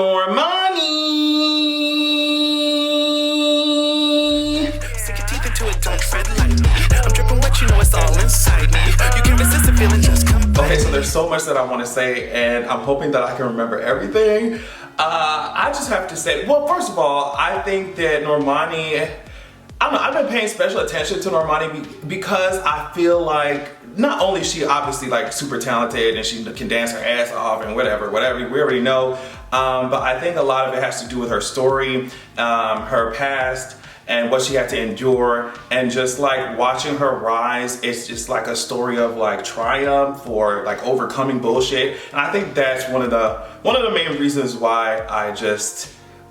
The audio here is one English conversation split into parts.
Normani! Sink your teeth into it, don't tread lightly. I'm dripping wet, you know it's all inside me. You can't resist the feeling, just come back. Okay, so there's so much that I want to say, and I'm hoping that I can remember everything. I just have to say, well, first of all, I think that Normani, I don't know, I've been paying special attention to Normani because I feel like not only is she obviously like super talented and she can dance her ass off and whatever, we already know, but I think a lot of it has to do with her story, her past, and what she had to endure, and just like watching her rise, it's just like a story of like triumph or like overcoming bullshit. And I think that's one of the main reasons why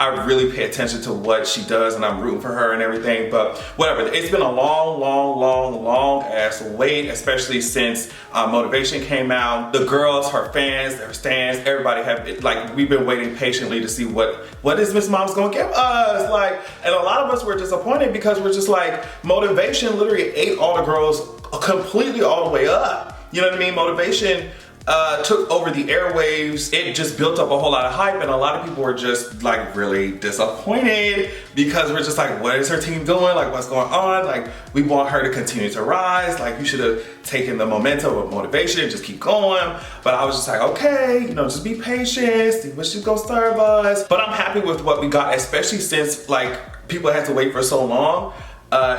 I really pay attention to what she does, and I'm rooting for her and everything. But whatever, it's been a long ass wait, especially since Motivation came out. The girls, her fans, their stans, everybody have, like, we've been waiting patiently to see what is Miss Mom's gonna give us. Like, and a lot of us were disappointed because we're just like, Motivation literally ate all the girls completely all the way up. You know what I mean? Motivation took over the airwaves. It just built up a whole lot of hype, and a lot of people were just like really disappointed because we're just like, what is her team doing? Like, what's going on? Like, we want her to continue to rise. Like, you should have taken the momentum of Motivation and just keep going. But I was just like, okay, you know, just be patient, see what she's gonna serve us. But I'm happy with what we got, especially since like people had to wait for so long. I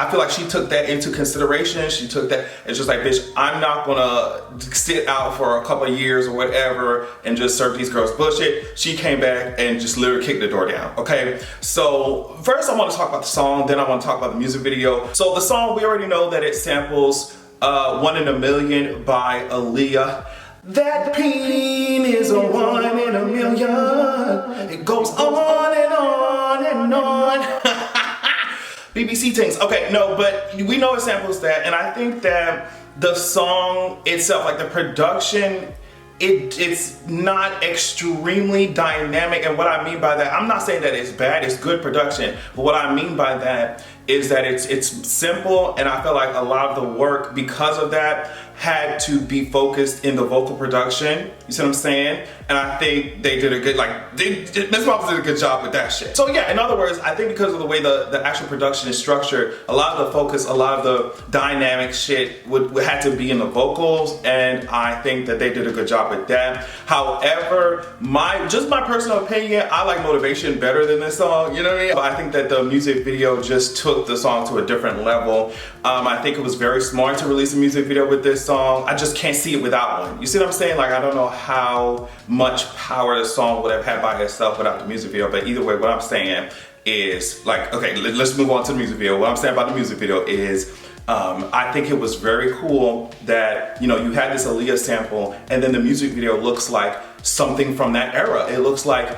feel like she took that into consideration. She took that, it's just like, bitch, I'm not gonna sit out for a couple of years or whatever and just serve these girls bullshit. She came back and just literally kicked the door down, okay? So first I wanna talk about the song, then I wanna talk about the music video. So the song, we already know that it samples 1 in a Million by Aaliyah. That peen is a 1 in a million. It goes on and on and on. BBC things. Okay, no, but we know it samples that, and I think that the song itself, like the production, it's not extremely dynamic. And what I mean by that, I'm not saying that it's bad, it's good production, but what I mean by that is that it's simple, and I feel like a lot of the work because of that had to be focused in the vocal production. You see what I'm saying? And I think they did a good, like, Miss Moms did a good job with that shit. So yeah, in other words, I think because of the way the actual production is structured, a lot of the focus, a lot of the dynamic shit would had to be in the vocals, and I think that they did a good job with that. However, just my personal opinion, I like Motivation better than this song, you know what I mean? But I think that the music video just took the song to a different level. I think it was very smart to release a music video with this song. I just can't see it without one. You see what I'm saying? Like, I don't know how much power the song would have had by itself without the music video, but either way, what I'm saying is, like, okay, let's move on to the music video. What I'm saying about the music video is, I think it was very cool that, you know, you had this Aaliyah sample, and then the music video looks like something from that era. It looks like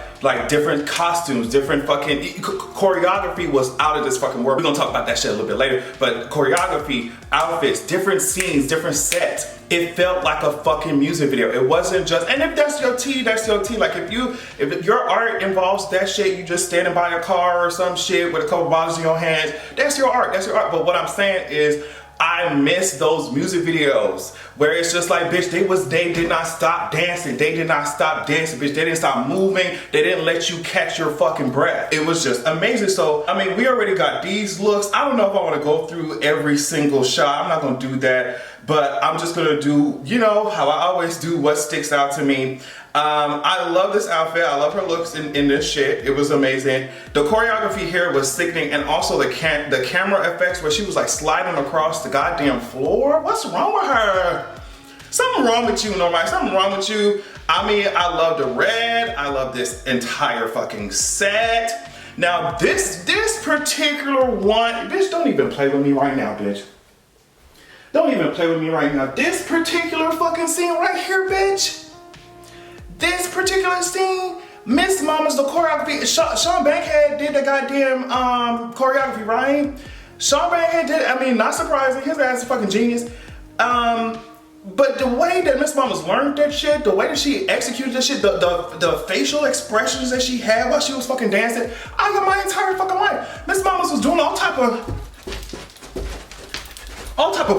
different costumes, different fucking choreography was out of this fucking world. We're gonna talk about that shit a little bit later, but choreography, outfits, different scenes, different sets. It felt like a fucking music video. It wasn't just, and if that's your tea, that's your tea. Like, if your art involves that shit, you just standing by a car or some shit with a couple bottles in your hands, that's your art, that's your art. But what I'm saying is, I miss those music videos where it's just like, bitch, they did not stop dancing. They did not stop dancing, bitch. They didn't stop moving. They didn't let you catch your fucking breath. It was just amazing. So, I mean, we already got these looks. I don't know if I want to go through every single shot. I'm not going to do that, but I'm just going to do, you know, how I always do, what sticks out to me. I love this outfit. I love her looks in this shit. It was amazing. The choreography here was sickening, and also the camera effects where she was like sliding across the goddamn floor. What's wrong with her? Something wrong with you, Normani. Something wrong with you. I mean, I love the red. I love this entire fucking set. Now, this particular one, bitch, don't even play with me right now, bitch. Don't even play with me right now. This particular fucking scene right here, bitch. This particular scene, Miss Mama's the choreography. Sean Bankhead did the goddamn choreography, right? Sean Bankhead did, I mean, not surprising, his ass is a fucking genius. But the way that Miss Mama's learned that shit, the way that she executed that shit, the facial expressions that she had while she was fucking dancing, I got my entire fucking life. Miss Mama's was doing all type of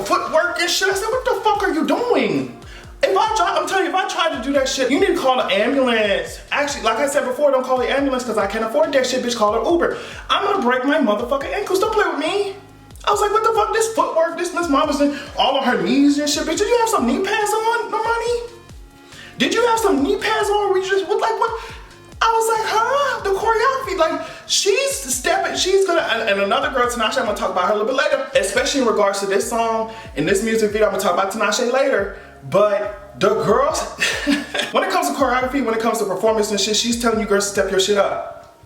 footwork and shit. I said, what the fuck are you doing? I'm telling you, if I tried to do that shit, you need to call the ambulance. Actually, like I said before, don't call the ambulance because I can't afford that shit, bitch. Call her Uber. I'm gonna break my motherfucking ankles. Don't play with me. I was like, what the fuck? This footwork, this Miss Mama's in all on her knees and shit. Bitch, did you have some knee pads on, Normani? Did you have some knee pads on? Where you just look like what? I was like, huh? The choreography, like, she's stepping, she's gonna, and another girl, Tinashe, I'm gonna talk about her a little bit later, especially in regards to this song and this music video. I'm gonna talk about Tinashe later. But the girls, when it comes to choreography, when it comes to performance and shit, she's telling you girls to step your shit up.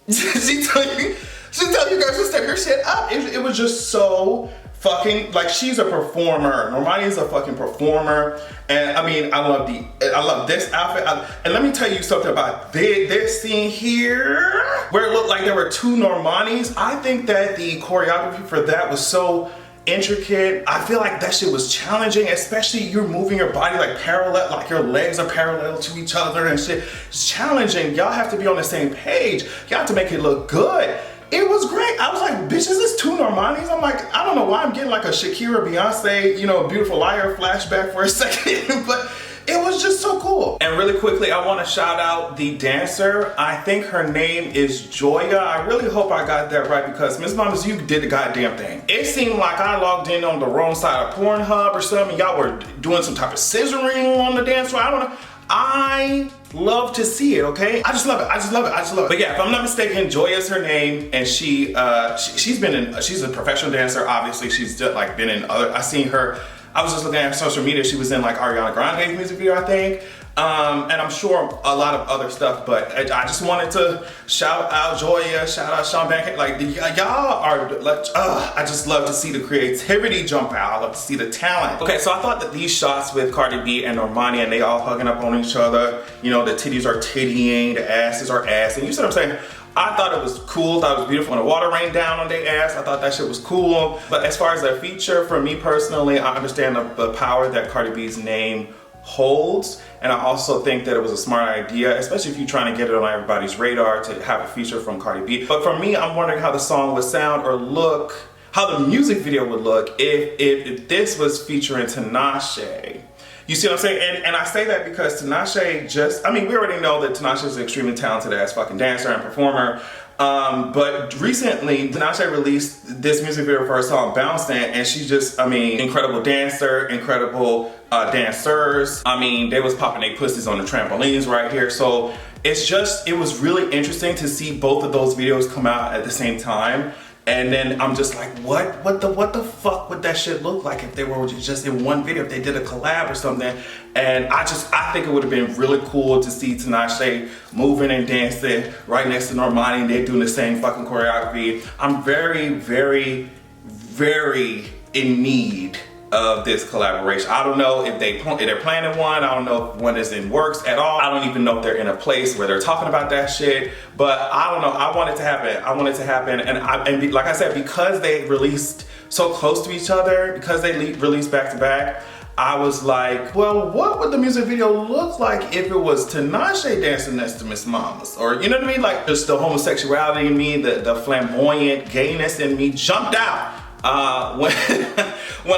She's telling you girls to step your shit up. It was just so fucking, like, she's a performer. Normani is a fucking performer. And I mean, I love this outfit. And let me tell you something about this scene here, where it looked like there were two Normanis. I think that the choreography for that was so intricate. I feel like that shit was challenging, especially you're moving your body like parallel, like your legs are parallel to each other and shit. It's challenging. Y'all have to be on the same page. Y'all have to make it look good. It was great. I was like, bitch, is this two Normanis? I'm like, I don't know why I'm getting like a Shakira, Beyonce, you know, Beautiful Liar flashback for a second, but it was just so cool. And really quickly, I want to shout out the dancer. I think her name is Joya. I really hope I got that right because Miss Mamas, you did the goddamn thing. It seemed like I logged in on the wrong side of Pornhub or something. Y'all were doing some type of scissoring on the dance floor. I don't know. I love to see it, okay? I just love it, I just love it, I just love it. But yeah, if I'm not mistaken, Joya is her name, and she's a professional dancer, obviously. She's just like been in other, I seen her, I was just looking at social media, she was in like Ariana Grande's music video, I think. And I'm sure a lot of other stuff, but I just wanted to shout out Joya, shout out Sean Bankhead. Like, y'all are, like, I just love to see the creativity jump out. I love to see the talent. Okay, so I thought that these shots with Cardi B and Normani, and they all hugging up on each other, you know, the titties are tittying, the asses are assing. You see what I'm saying? I thought it was cool, thought it was beautiful. When the water rained down on their ass, I thought that shit was cool. But as far as their feature, for me personally, I understand the power that Cardi B's name holds, and I also think that it was a smart idea, especially if you're trying to get it on everybody's radar to have a feature from Cardi B. But for me, I'm wondering how the song would sound or look, how the music video would look if this was featuring Tinashe. You see what I'm saying? And I say that because Tinashe just, I mean, we already know that Tinashe is an extremely talented ass fucking dancer and performer. But recently, Tinashe released this music video for her song Bouncing, and she's just, I mean, incredible dancer, incredible dancers. I mean, they was popping their pussies on the trampolines right here. So it's just, it was really interesting to see both of those videos come out at the same time. And then I'm just like, what the fuck would that shit look like if they were just in one video, if they did a collab or something? And I think it would have been really cool to see Tinashe moving and dancing right next to Normani, and they're doing the same fucking choreography. I'm very, very, very in need of this collaboration. I don't know if they're planning one. I don't know if one is in works at all. I don't even know if they're in a place where they're talking about that shit. But I don't know. I want it to happen. I want it to happen. And like I said, because they released so close to each other, because they released back to back, I was like, well, what would the music video look like if it was Tinashe dancing next to Miss Mamas? Or, you know what I mean? Like, just the homosexuality in me, the flamboyant gayness in me jumped out when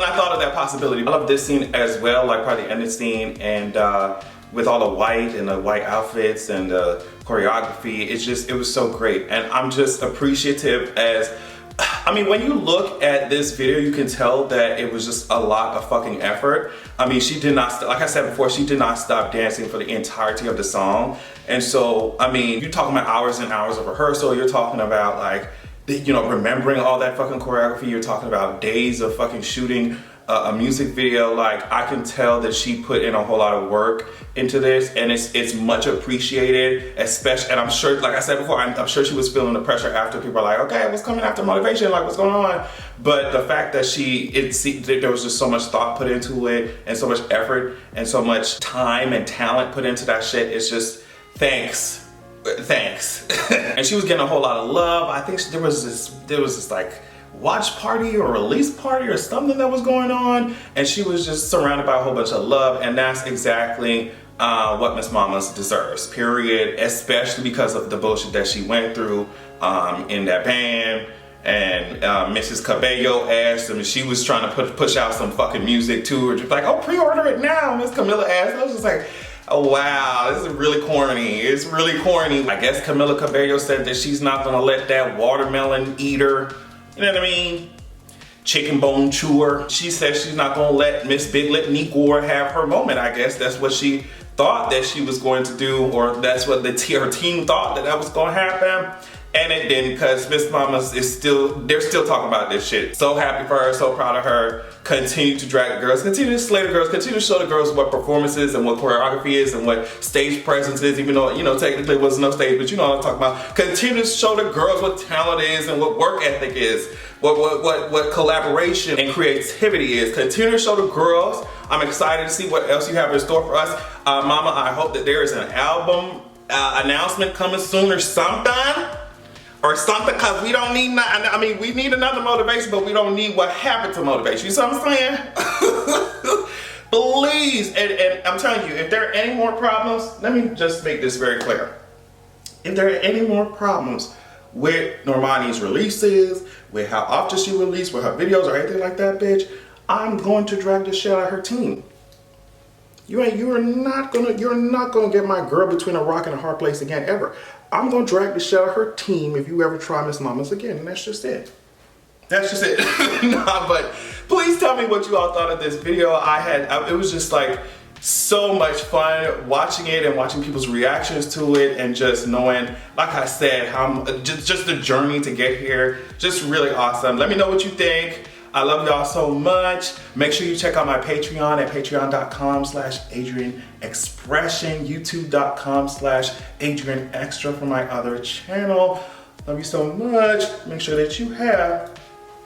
I thought of that possibility. I love this scene as well, like probably the ending scene, and with all the white and the white outfits and the choreography, it was so great. And I'm just appreciative I mean, when you look at this video, you can tell that it was just a lot of fucking effort. I mean, she did not, like I said before, she did not stop dancing for the entirety of the song. And so, I mean, you're talking about hours and hours of rehearsal. You're talking about like, you know, remembering all that fucking choreography. You're talking about days of fucking shooting a music video. Like, I can tell that she put in a whole lot of work into this, and it's much appreciated, especially, and I'm sure, like I said before, I'm sure she was feeling the pressure after. People are like, okay, what's coming after motivation? Like, what's going on? But the fact that there was just so much thought put into it, and so much effort, and so much time and talent put into that shit, it's just, thanks. And she was getting a whole lot of love. I think there was this like watch party or release party or something that was going on, and she was just surrounded by a whole bunch of love, and that's exactly what Miss Mamas deserves, period, especially because of the bullshit that she went through in that band And Mrs. Cabello asked him, and she was trying to push out some fucking music to her. Just like, oh, pre-order it now, Miss Camilla asked. I was just like, oh wow, this is really corny. It's really corny. I guess Camila Cabello said that she's not gonna let that watermelon eater, you know what I mean? Chicken bone chewer. She said she's not gonna let Miss Big Lip Nicor have her moment. I guess that's what she thought that she was going to do, or that's what her team thought that was gonna happen. And it didn't, because Miss Mama's they're still talking about this shit. So happy for her, so proud of her. Continue to drag the girls, continue to slay the girls, continue to show the girls what performances and what choreography is and what stage presence is, even though, you know, technically it wasn't no stage, but you know what I'm talking about. Continue to show the girls what talent is and what work ethic is, what collaboration and creativity is. Continue to show the girls. I'm excited to see what else you have in store for us. Mama, I hope that there is an album announcement coming soon or something. Or something, because we don't need, I mean, we need another motivation, but we don't need what happened to motivation. You see what I'm saying? Please, and I'm telling you, if there are any more problems, let me just make this very clear. If there are any more problems with Normani's releases, with how often she released, with her videos or anything like that, bitch, I'm going to drag the shit out of her team. You're not gonna get my girl between a rock and a hard place again, ever. I'm gonna drag the shit out of her team if you ever try Miss Mamas again, and that's just it. That's just it. Nah, but please tell me what you all thought of this video. It was just like so much fun watching it and watching people's reactions to it, and just knowing, like I said, how just the journey to get here, just really awesome. Let me know what you think. I love y'all so much. Make sure you check out my Patreon at patreon.com/AdrianExpression, youtube.com/AdrianExtra for my other channel. Love you so much. Make sure that you have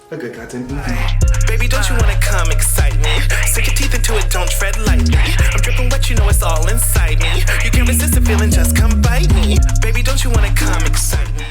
a good goddamn evening. Baby, don't you wanna come excite me? Sink your teeth into it, don't tread lightly. I'm dripping wet, you know it's all inside me. You can't resist the feeling, just come bite me. Baby, don't you wanna come excite me?